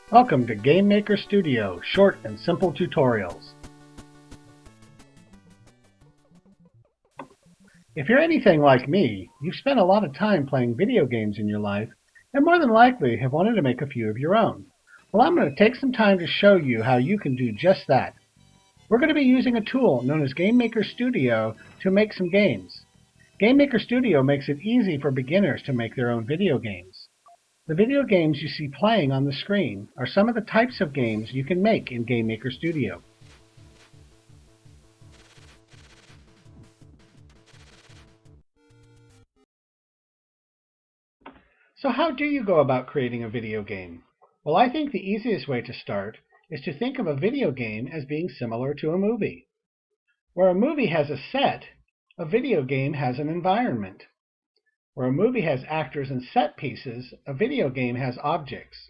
Welcome to GameMaker Studio, short and simple tutorials. If you're anything like me, you've spent a lot of time playing video games in your life and more than likely have wanted to make a few of your own. Well, I'm going to take some time to show you how you can do just that. We're going to be using a tool known as GameMaker Studio to make some games. GameMaker Studio makes it easy for beginners to make their own video games. The video games you see playing on the screen are some of the types of games you can make in GameMaker Studio. So how do you go about creating a video game? Well, I think the easiest way to start is to think of a video game as being similar to a movie. Where a movie has a set, a video game has an environment. Where a movie has actors and set pieces, a video game has objects.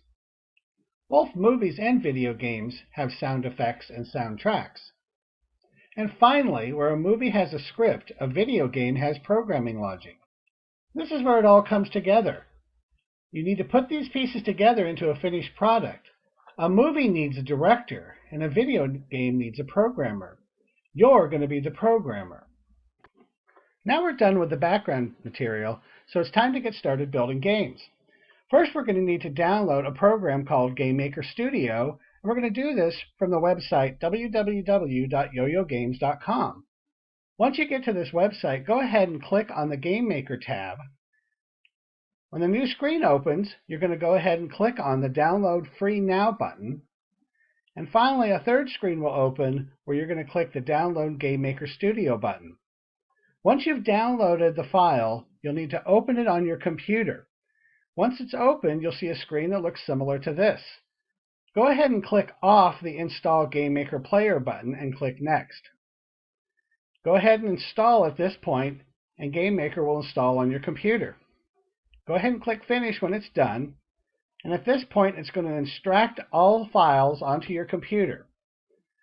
Both movies and video games have sound effects and soundtracks. And finally, where a movie has a script, a video game has programming logic. This is where it all comes together. You need to put these pieces together into a finished product. A movie needs a director, and a video game needs a programmer. You're going to be the programmer. Now we're done with the background material, so it's time to get started building games. First, we're going to need to download a program called GameMaker Studio, and we're going to do this from the website www.yoyogames.com. Once you get to this website, go ahead and click on the GameMaker tab. When the new screen opens, you're going to go ahead and click on the Download Free Now button. And finally, a third screen will open where you're going to click the Download GameMaker Studio button. Once you've downloaded the file, you'll need to open it on your computer. Once it's open, you'll see a screen that looks similar to this. Go ahead and click off the Install GameMaker Player button and click Next. Go ahead and install at this point, and GameMaker will install on your computer. Go ahead and click Finish when it's done, and at this point it's going to extract all the files onto your computer.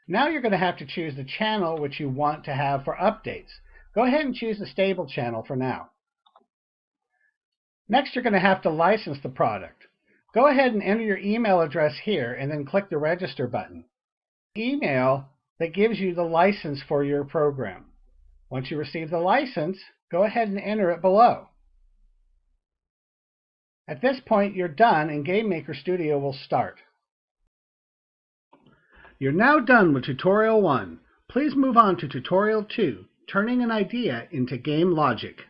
Now you're going to have to choose the channel which you want to have for updates. Go ahead and choose the stable channel for now. Next, you're going to have to license the product. Go ahead and enter your email address here and then click the Register button. Email that gives you the license for your program. Once you receive the license, go ahead and enter it below. At this point, you're done and GameMaker Studio will start. You're now done with Tutorial 1. Please move on to Tutorial 2, Turning an Idea into Game Logic.